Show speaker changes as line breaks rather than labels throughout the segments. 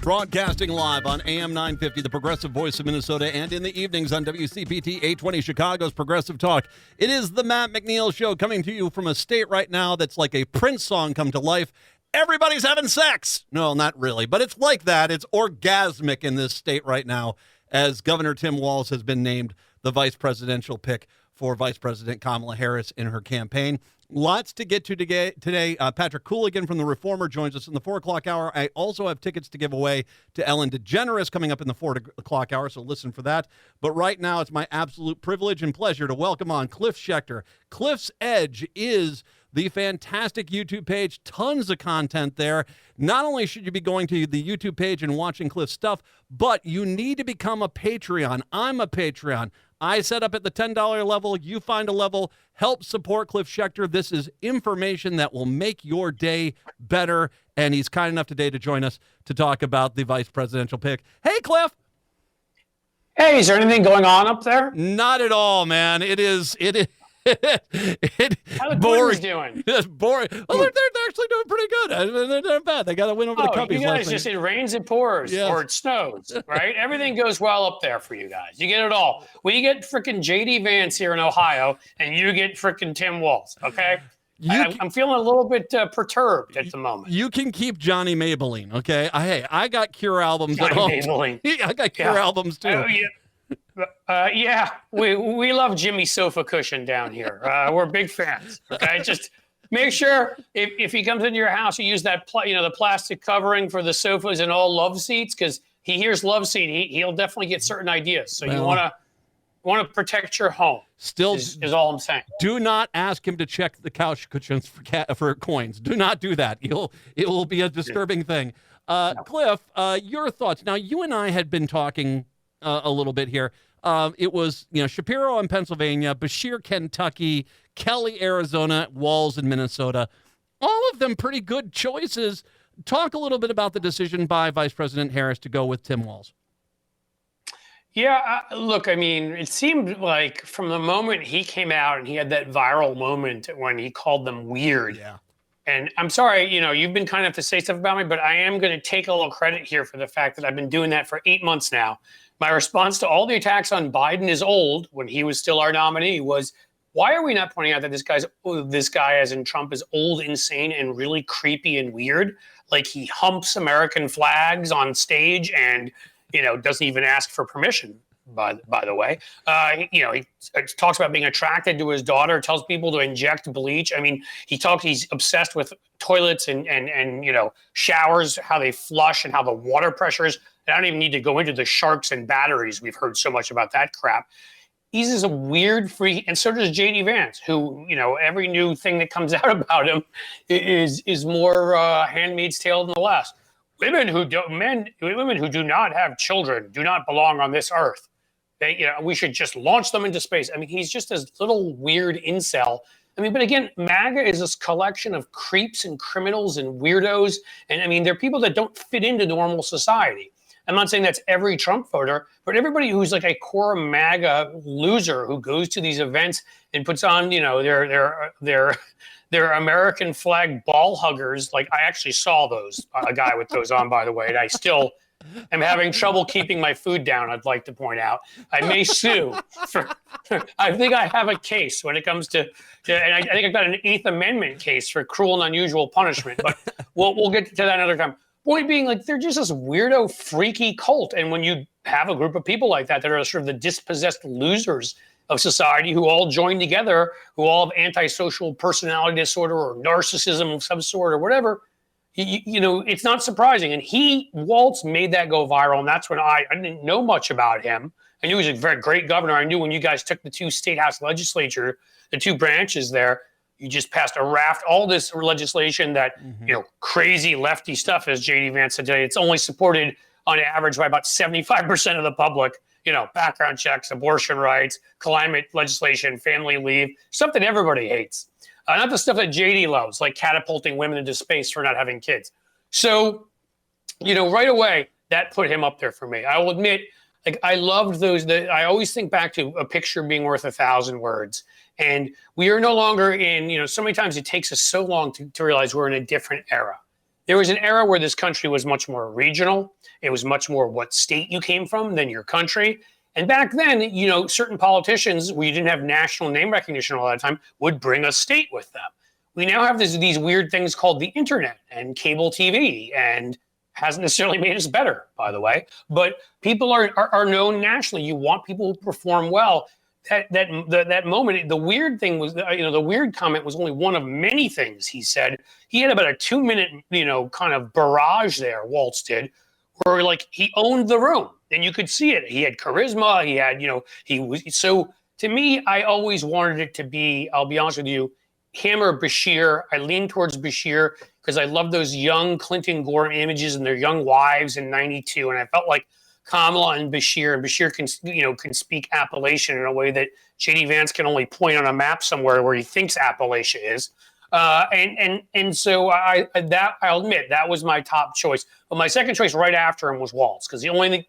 Broadcasting live on AM 950, the progressive voice of Minnesota, and in the evenings on WCPT 820, Chicago's Progressive Talk. It is the Matt McNeil Show, coming to you from a state right now that's like a Prince song come to life. Everybody's having sex. No, not really, but it's like that. It's orgasmic in this state right now, as Governor Tim Walz has been named the vice presidential pick for Vice President Kamala Harris in her campaign. Lots to get to today. Patrick Cooligan from The Reformer joins us in the 4 o'clock hour. I also have tickets to give away to Ellen DeGeneres coming up in the 4 o'clock hour, so listen for that. But right now, it's my absolute privilege and pleasure to welcome on Cliff Schecter. Cliff's Edge is the fantastic YouTube page, tons of content there. Not only should you be going to the YouTube page and watching Cliff's stuff, but you need to become a Patreon. I'm a Patreon. I set up at the $10 level. You find a level. Help support Cliff Schecter. This is information that will make your day better. And he's kind enough today to join us to talk about the vice presidential pick. Hey, Cliff.
Hey, is there anything going on up there?
Not at all, man. It is
How the Twins doing?
It's boring. Well, they're actually doing pretty good. They're not bad. They got a win over the Cubbies.
You guys just, it rains, it pours, or it snows, right? Everything goes well up there for you guys. You get it all. We get freaking J.D. Vance here in Ohio, and you get freaking Tim Walz, okay? I'm feeling a little bit perturbed at the moment.
You can keep Johnny Maybelline, okay? I got Cure albums
Johnny
at home.
Maybelline.
I got Cure albums, too.
Oh, yeah. We love Jimmy Sofa Cushion down here. We're big fans. Okay, just make sure if he comes into your house, you use that the plastic covering for the sofas and all love seats, because he hears love seat, he'll definitely get certain ideas. So you want to protect your home.
Still
is all I'm saying.
Do not ask him to check the couch cushions for coins. Do not do that. It will be a disturbing thing. Cliff, your thoughts. Now, you and I had been talking a little bit here. It was, Shapiro in Pennsylvania, Bashir, Kentucky, Kelly, Arizona, Walz in Minnesota. All of them pretty good choices. Talk a little bit about the decision by Vice President Harris to go with Tim Walz.
Yeah, look, I mean, it seemed like from the moment he came out and he had that viral moment when he called them weird.
Yeah. And
I'm sorry, you've been kind enough to say stuff about me, but I am going to take a little credit here for the fact that I've been doing that for 8 months now. My response to all the attacks on Biden is old, when he was still our nominee, was, why are we not pointing out that this guy, as in Trump, is old, insane, and really creepy and weird? Like, he humps American flags on stage and, doesn't even ask for permission, by the way. He talks about being attracted to his daughter, tells people to inject bleach. I mean, he's obsessed with toilets and showers, how they flush and how the water pressure is. I don't even need to go into the sharks and batteries. We've heard so much about that crap. He's just a weird freak, and so does J.D. Vance, who, every new thing that comes out about him is more Handmaid's Tale than the last. Women who do not have children do not belong on this earth. We should just launch them into space. I mean, he's just this little weird incel. I mean, but again, MAGA is this collection of creeps and criminals and weirdos. And I mean, they're people that don't fit into normal society. I'm not saying that's every Trump voter, but everybody who's like a core MAGA loser who goes to these events and puts on, their American flag ball huggers. Like, I actually saw those, a guy with those on, by the way, and I still am having trouble keeping my food down, I'd like to point out. I may sue I think I have a case when it comes to and I think I've got an 8th Amendment case for cruel and unusual punishment, but we'll get to that another time. Point being, like, they're just this weirdo, freaky cult. And when you have a group of people like that are sort of the dispossessed losers of society who all join together, who all have antisocial personality disorder or narcissism of some sort or whatever, it's not surprising. And Walz made that go viral. And that's when I didn't know much about him. I knew he was a very great governor. I knew when you guys took the 2 state house legislature, the 2 branches there, you just passed a raft, all this legislation that, crazy lefty stuff, as J.D. Vance said today, it's only supported on average by about 75% of the public, background checks, abortion rights, climate legislation, family leave, stuff that everybody hates. Not the stuff that J.D. loves, like catapulting women into space for not having kids. So, right away, that put him up there for me. I will admit, like, I loved those. I always think back to a picture being worth 1,000 words. And we are no longer in, so many times it takes us so long to realize we're in a different era. There was an era where this country was much more regional. It was much more what state you came from than your country. And back then, certain politicians, where you didn't have national name recognition a lot of the time, would bring a state with them. We now have these weird things called the internet and cable TV, and hasn't necessarily made us better, by the way. But people are known nationally. You want people who perform well. That moment, the weird thing was, the weird comment was only one of many things he said. He had about a 2-minute, kind of barrage there, Waltz did, where like he owned the room and you could see it. He had charisma. He had, he was, so to me, I always wanted it to be, I'll be honest with you, him or Bashir. I lean towards Bashir because I love those young Clinton Gore images and their young wives in '92. And I felt like Kamala and Bashir can speak Appalachian in a way that J.D. Vance can only point on a map somewhere where he thinks Appalachia is. And so I'll admit that was my top choice. But my second choice right after him was Waltz, because the only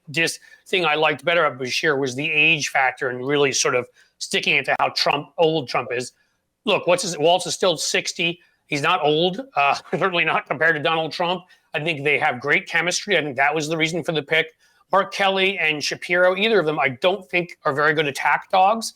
thing I liked better about Bashir was the age factor and really sort of sticking it to how old Trump is. Look, Waltz is still 60. He's not old, certainly not compared to Donald Trump. I think they have great chemistry. I think that was the reason for the pick. Mark Kelly and Shapiro, either of them, I don't think are very good attack dogs.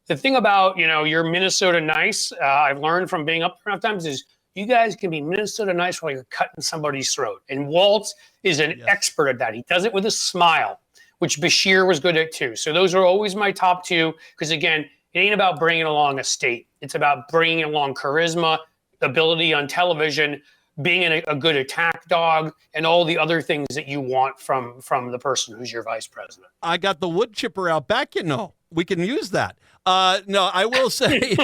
The thing about, you're Minnesota nice, I've learned from being up there enough times, is you guys can be Minnesota nice while you're cutting somebody's throat. And Waltz is an expert at that. He does it with a smile, which Bashir was good at too. So those are always my top two, because again, it ain't about bringing along a state. It's about bringing along charisma, ability on television, being a good attack dog, and all the other things that you want from the person who's your vice president.
I got the wood chipper out back, we can use that. No, I will say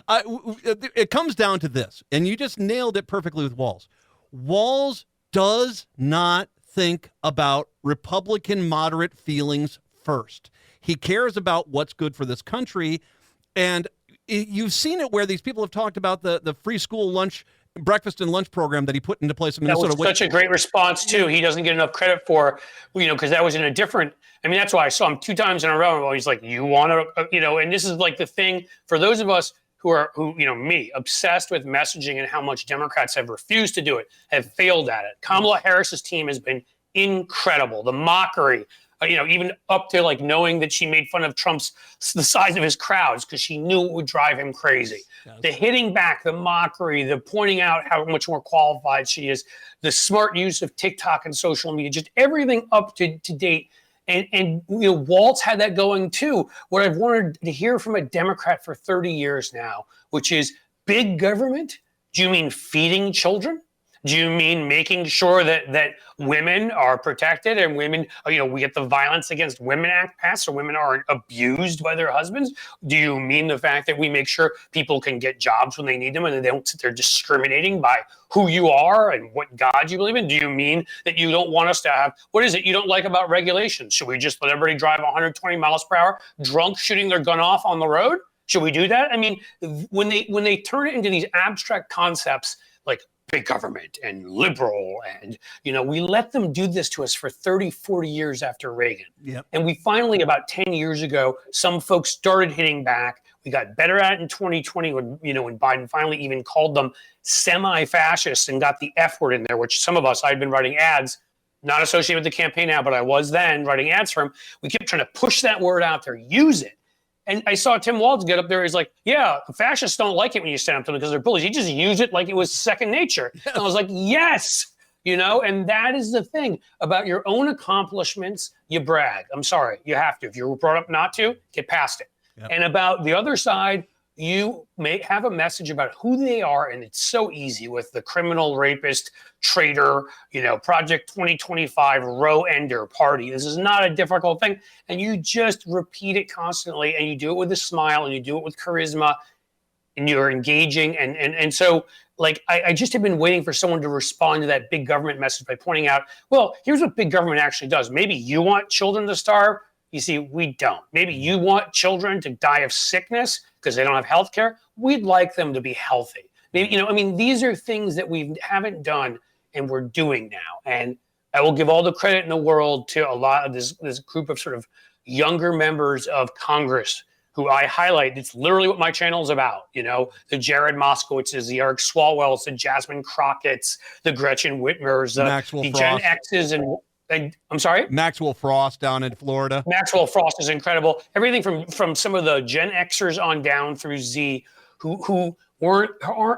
it comes down to this, and you just nailed it perfectly with Walz. Walz does not think about Republican moderate feelings first. He cares about what's good for this country, and you've seen it where these people have talked about the free school breakfast and lunch program that he put into place in Minnesota.
That was such a great response too. He doesn't get enough credit for, because that was in a different, that's why I saw him 2 times in a row. He's like, you want to, and this is like the thing for those of us who me, obsessed with messaging and how much Democrats have refused to do it, have failed at it. Kamala Harris's team has been incredible. The mockery, even up to like knowing that she made fun of the size of his crowds because she knew it would drive him crazy. Yes. The hitting back, the mockery, the pointing out how much more qualified she is, the smart use of TikTok and social media, just everything up to date. And Waltz had that going too. What I've wanted to hear from a Democrat for 30 years now, which is big government. Do you mean feeding children? Do you mean making sure that women are protected and women, we get the Violence Against Women Act passed so women aren't abused by their husbands? Do you mean the fact that we make sure people can get jobs when they need them and they don't sit there discriminating by who you are and what God you believe in? Do you mean that you don't want us to have, what is it you don't like about regulations? Should we just let everybody drive 120 miles per hour drunk, shooting their gun off on the road? Should we do that? When they turn it into these abstract concepts like big government and liberal, and we let them do this to us for 30, 40 years after Reagan. Yep. And we finally, about 10 years ago, some folks started hitting back. We got better at it in 2020 when Biden finally even called them semi-fascist and got the F word in there, which some of us, I'd been writing ads, not associated with the campaign now, but I was then writing ads for him. We kept trying to push that word out there, use it. And I saw Tim Walz get up there. He's like, yeah, fascists don't like it when you stand up to them because they're bullies. He just used it like it was second nature. And I was like, yes, and that is the thing about your own accomplishments. You brag. I'm sorry. You have to. If you were brought up not to, get past it. Yep. And about the other side, you may have a message about who they are. And it's so easy with the criminal, rapist, traitor, Project 2025, row ender party. This is not a difficult thing. And you just repeat it constantly, and you do it with a smile, and you do it with charisma, and you're engaging. And so, like, I just have been waiting for someone to respond to that big government message by pointing out, well, here's what big government actually does. Maybe you want children to starve. You see, we don't. Maybe you want children to die of sickness because they don't have health care. We'd like them to be healthy. Maybe, these are things that we haven't done and we're doing now. And I will give all the credit in the world to a lot of this group of sort of younger members of Congress who I highlight. It's literally what my channel is about. You know, the Jared Moskowitzes, the Eric Swalwells, the Jasmine Crockett's, the Gretchen Whitmers, the Gen X's, and I'm sorry?
Maxwell Frost down in Florida.
Maxwell Frost is incredible. Everything from some of the Gen Xers on down through Z who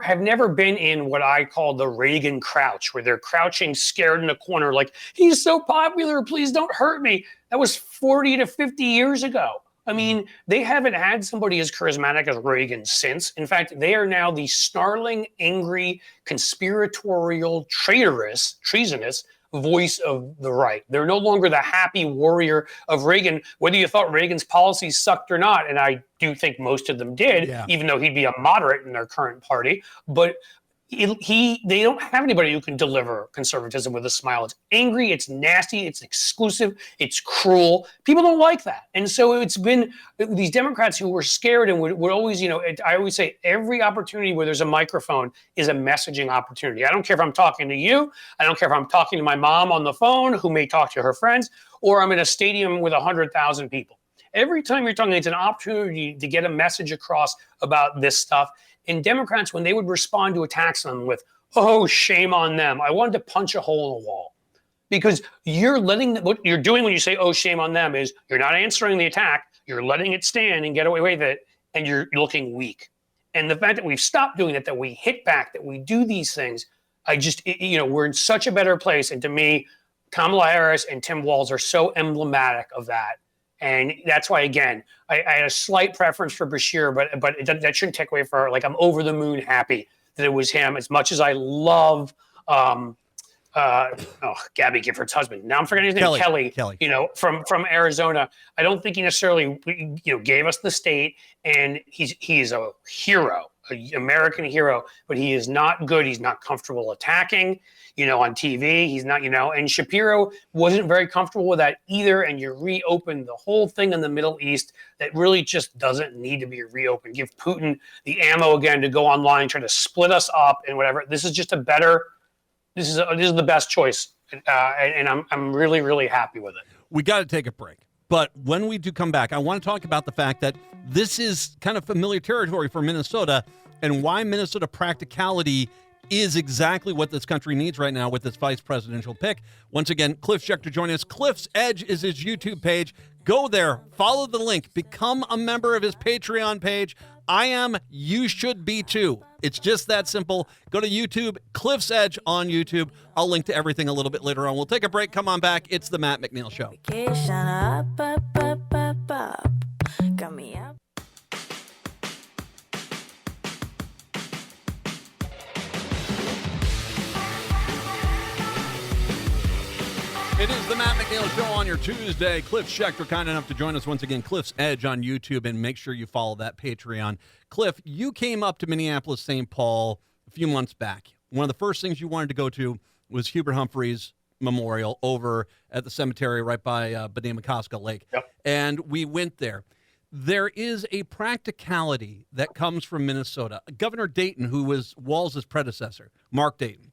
have never been in what I call the Reagan crouch, where they're crouching scared in a corner like, he's so popular, please don't hurt me. That was 40 to 50 years ago. I mean, they haven't had somebody as charismatic as Reagan since. In fact, they are now the snarling, angry, conspiratorial, treasonous voice of the right. They're no longer the happy warrior of Reagan, whether you thought Reagan's policies sucked or not. And I do think most of them did, even though he'd be a moderate in their current party. But they don't have anybody who can deliver conservatism with a smile. It's angry, it's nasty, it's exclusive, it's cruel. People don't like that. And so it's been these Democrats who were scared and would always, I always say every opportunity where there's a microphone is a messaging opportunity. I don't care if I'm talking to you. I don't care if I'm talking to my mom on the phone who may talk to her friends, or I'm in a stadium with 100,000 people. Every time you're talking, it's an opportunity to get a message across about this stuff. And Democrats, when they would respond to attacks on them with, oh, shame on them, I wanted to punch a hole in the wall. Because what you're doing when you say, oh, shame on them, is you're not answering the attack, you're letting it stand and get away with it, and you're looking weak. And the fact that we've stopped doing it, that we hit back, that we do these things, we're in such a better place. And to me, Kamala Harris and Tim Walz are so emblematic of that. And that's why, again, I had a slight preference for Bashir, but that shouldn't take away from, I'm over the moon happy that it was him. As much as I love, Gabby Gifford's husband. Now I'm forgetting his name, Kelly. From Arizona. I don't think he necessarily, gave us the state, and he's a hero, an American hero, but he is not good. He's not comfortable attacking. On TV, he's not, and Shapiro wasn't very comfortable with that either. And you reopened the whole thing in the Middle East that really just doesn't need to be reopened. Give Putin the ammo again to go online, try to split us up and whatever. This is just this is the best choice. And I'm really, really happy with it.
We got to take a break. But when we do come back, I want to talk about the fact that this is kind of familiar territory for Minnesota and why Minnesota practicality is exactly what this country needs right now with this vice presidential pick. Once again, Cliff Schecter joining us. Cliff's Edge is his YouTube page. Go there, follow the link, become a member of his Patreon page. I am, you should be too. It's just that simple. Go to YouTube, Cliff's Edge on YouTube. I'll link to everything a little bit later on. We'll take a break. Come on back. It's the Matt McNeil Show.
Got me up.
It is the Matt McNeil Show on your Tuesday. Cliff Schecter, kind enough to join us once again. Cliff's Edge on YouTube, and make sure you follow that Patreon. Cliff, you came up to Minneapolis, St. Paul a few months back. One of the first things you wanted to go to was Hubert Humphrey's memorial over at the cemetery right by Benamacoska Lake.
Yep.
And we went there. There is a practicality that comes from Minnesota. Governor Dayton, who was Walz's predecessor, Mark Dayton,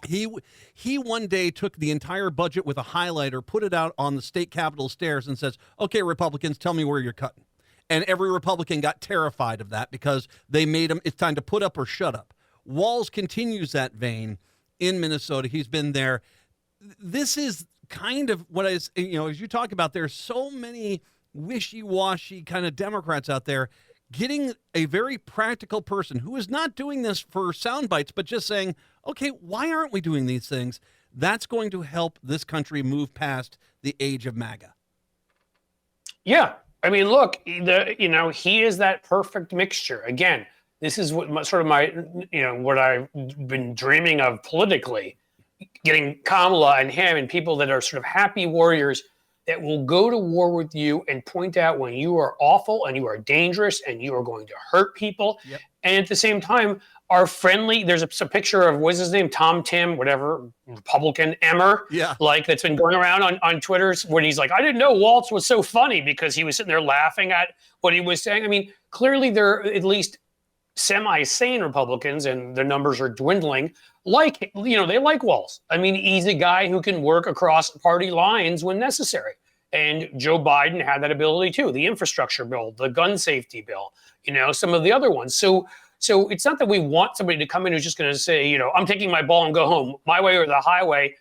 he one day took the entire budget with a highlighter, put it out on the state capitol stairs, and says, okay, Republicans, tell me where you're cutting. And every Republican got terrified of that because they made him, it's time to put up or shut up. Walz continues that vein in Minnesota. He's been there. This is kind of what as you talk about, there's so many wishy-washy kind of Democrats out there. Getting a very practical person who is not doing this for sound bites, but just saying, okay, why aren't we doing these things? That's going to help this country move past the age of MAGA.
Yeah. I mean, look, he is that perfect mixture. Again, this is what what I've been dreaming of politically, getting Kamala and him and people that are sort of happy warriors that will go to war with you and point out when you are awful and you are dangerous and you are going to hurt people.
Yep.
And at the same time, are friendly. There's a picture of, what's his name? Tim, whatever, Republican Emmer.
Yeah.
That's been going around on Twitter when he's like, I didn't know Waltz was so funny because he was sitting there laughing at what he was saying. I mean, clearly they're at least semi-sane Republicans, and their numbers are dwindling. They like Walz. I mean, he's a guy who can work across party lines when necessary. And Joe Biden had that ability too. The infrastructure bill, the gun safety bill, some of the other ones. So it's not that we want somebody to come in who's just going to say, I'm taking my ball and go home, my way or the highway,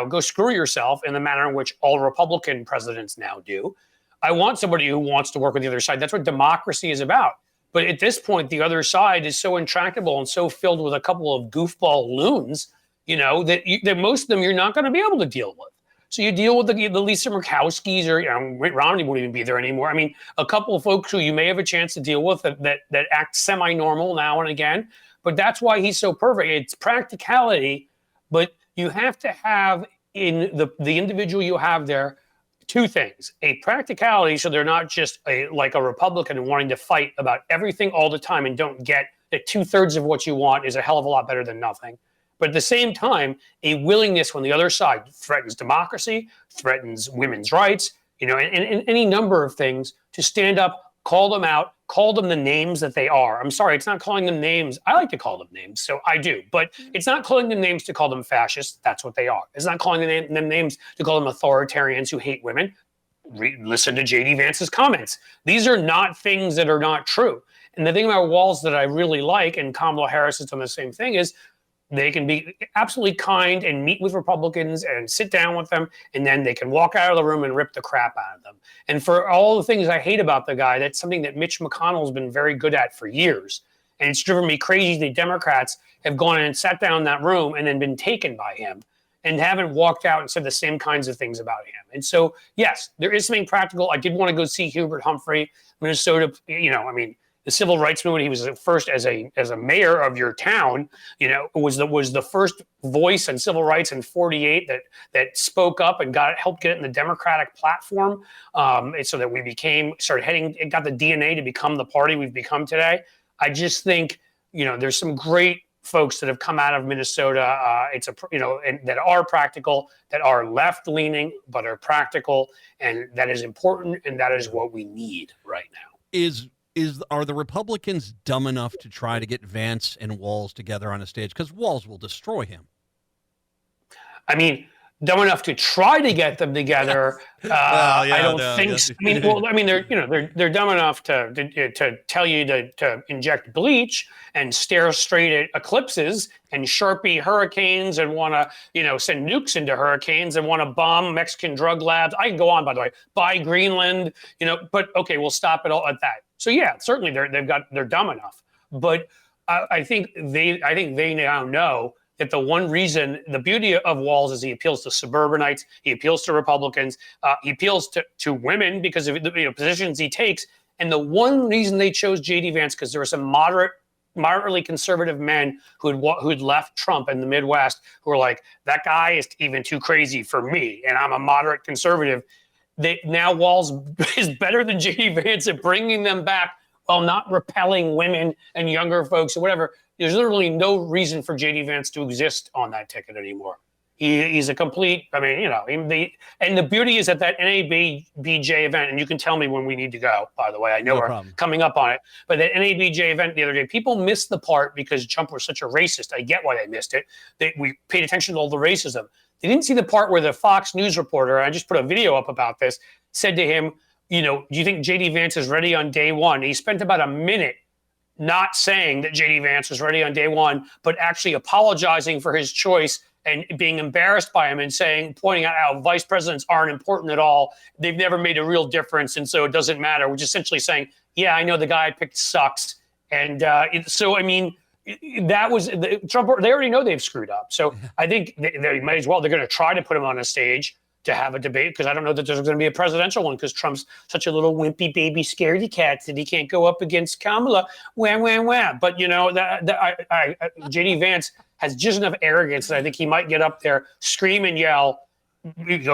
go screw yourself, in the manner in which all Republican presidents now do. I want somebody who wants to work with the other side. That's what democracy is about. But at this point, the other side is so intractable and so filled with a couple of goofball loons, that most of them you're not going to be able to deal with. So you deal with the Lisa Murkowskis, or Mitt Romney won't even be there anymore. I mean, a couple of folks who you may have a chance to deal with that act semi-normal now and again. But that's why he's so perfect. It's practicality, but you have to have in the individual you have there two things: a practicality, so they're not just like a Republican wanting to fight about everything all the time and don't get that 2/3 of what you want is a hell of a lot better than nothing. But at the same time, a willingness when the other side threatens democracy, threatens women's rights, and any number of things, to stand up, call them out, call them the names that they are. I'm sorry, it's not calling them names. I like to call them names, so I do. But it's not calling them names to call them fascists. That's what they are. It's not calling them names to call them authoritarians who hate women. Listen to J.D. Vance's comments. These are not things that are not true. And the thing about Walz that I really like, and Kamala Harris has done the same thing, is they can be absolutely kind and meet with Republicans and sit down with them, and then they can walk out of the room and rip the crap out of them. And for all the things I hate about the guy, that's something that Mitch McConnell's been very good at for years. And it's driven me crazy the Democrats have gone in and sat down in that room and then been taken by him and haven't walked out and said the same kinds of things about him. And so, yes, there is something practical. I did want to go see Hubert Humphrey, Minnesota. The civil rights movement. He was first as a mayor of your town. Was the first voice on civil rights in '48 that spoke up and helped get it in the Democratic platform, and so that we got the DNA to become the party we've become today. I just think there's some great folks that have come out of Minnesota. And that are practical, that are left leaning, but are practical, and that is important, and that is what we need right now.
Are the Republicans dumb enough to try to get Vance and Walz together on a stage? Because Walz will destroy him.
I mean, dumb enough to try to get them together. I don't think. So. They're dumb enough to tell you to inject bleach and stare straight at eclipses and Sharpie hurricanes and want to send nukes into hurricanes and want to bomb Mexican drug labs. I can go on, by the way. Buy Greenland. But okay, we'll stop it all at that. So yeah, certainly they're dumb enough. But I think they now know that the beauty of Walz is he appeals to suburbanites, he appeals to Republicans, he appeals to women because of the positions he takes. And the one reason they chose J.D. Vance, because there were some moderately conservative men who'd left Trump in the Midwest who were like, that guy is even too crazy for me, and I'm a moderate conservative. Now Walz is better than J.D. Vance at bringing them back while not repelling women and younger folks or whatever. There's literally no reason for J.D. Vance to exist on that ticket anymore. He's a complete, and the beauty is at that NABJ event, and you can tell me when we need to go, by the way, I know we're coming up on it, but that NABJ event the other day, people missed the part because Trump was such a racist. I get why they missed it. We paid attention to all the racism. They didn't see the part where the Fox News reporter, I just put a video up about this, said to him, do you think J.D. Vance is ready on day one? He spent about a minute not saying that J.D. Vance was ready on day one, but actually apologizing for his choice and being embarrassed by him and pointing out how vice presidents aren't important at all. They've never made a real difference, and so it doesn't matter. We're just essentially saying, yeah, I know the guy I picked sucks. And that was Trump. They already know they've screwed up. So I think they might as well. They're going to try to put him on a stage to have a debate, because I don't know that there's going to be a presidential one, because Trump's such a little wimpy baby scaredy cat that he can't go up against Kamala. Wham. But J.D. Vance has just enough arrogance that I think he might get up there, scream and yell,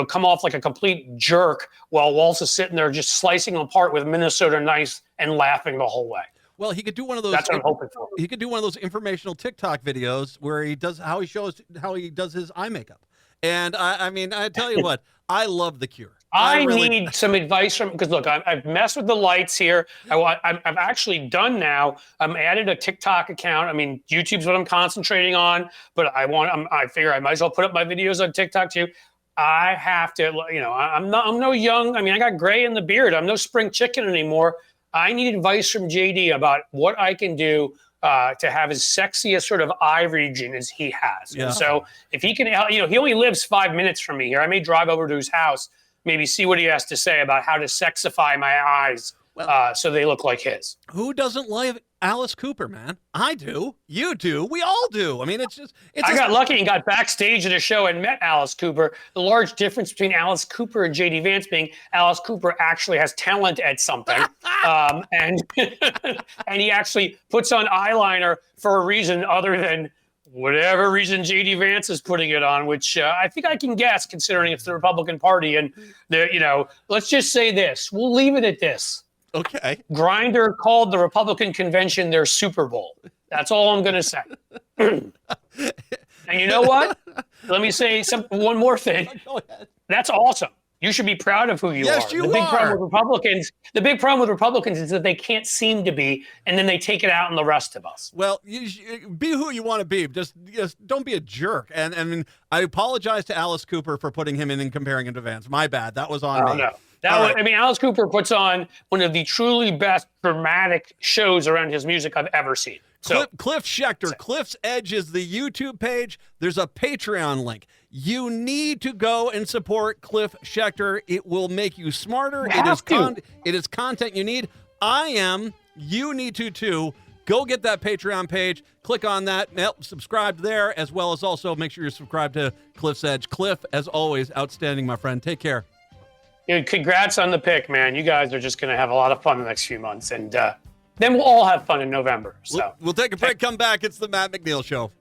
come off like a complete jerk while Walz is sitting there just slicing them apart with Minnesota nice and laughing the whole way.
Well, he could do one of those.
That's what I'm hoping for.
He could do one of those informational TikTok videos where he does how he does his eye makeup. And I tell you what, I love the Cure.
I need some advice because look, I've messed with the lights here. I've actually done now. I'm added a TikTok account. YouTube's what I'm concentrating on, but I figure I might as well put up my videos on TikTok too. I have to, I'm no young. I mean, I got gray in the beard. I'm no spring chicken anymore. I need advice from JD about what I can do to have as sexy a sort of eye region as he has.
Yeah.
And so if he can, he only lives 5 minutes from me here. I may drive over to his house, maybe see what he has to say about how to sexify my eyes so they look like his.
Who doesn't love Alice Cooper, man? I do. You do. We all do. I mean, I
got lucky and got backstage at a show and met Alice Cooper. The large difference between Alice Cooper and JD Vance being Alice Cooper actually has talent at something. And and he actually puts on eyeliner for a reason other than whatever reason JD Vance is putting it on, which I think I can guess considering it's the Republican Party. And, let's just say this. We'll leave it at this.
Okay.
Grindr called the Republican convention their Super Bowl. That's all I'm going to say. And you know what? Let me say one more thing.
Go ahead.
That's awesome. You should be proud of who you
Yes,
are.
you
the big
are.
problem with Republicans is that they can't seem to be, and then they take it out on the rest of us.
Well, be who you want to be. Just don't be a jerk. And I mean, I apologize to Alice Cooper for putting him in and comparing him to Vance. My bad. That was on me.
No. I mean, Alice Cooper puts on one of the truly best dramatic shows around his music I've ever seen. So
Cliff Schecter, Cliff's Edge is the YouTube page. There's a Patreon link. You need to go and support Cliff Schecter. It will make you smarter. It is content you need. You need to too. Go get that Patreon page. Click on that. Subscribe there, as well as also make sure you're subscribed to Cliff's Edge. Cliff, as always, outstanding, my friend. Take care.
Congrats on the pick, man. You guys are just going to have a lot of fun the next few months. And then we'll all have fun in November. So
We'll take a break, come back. It's the Matt McNeil Show.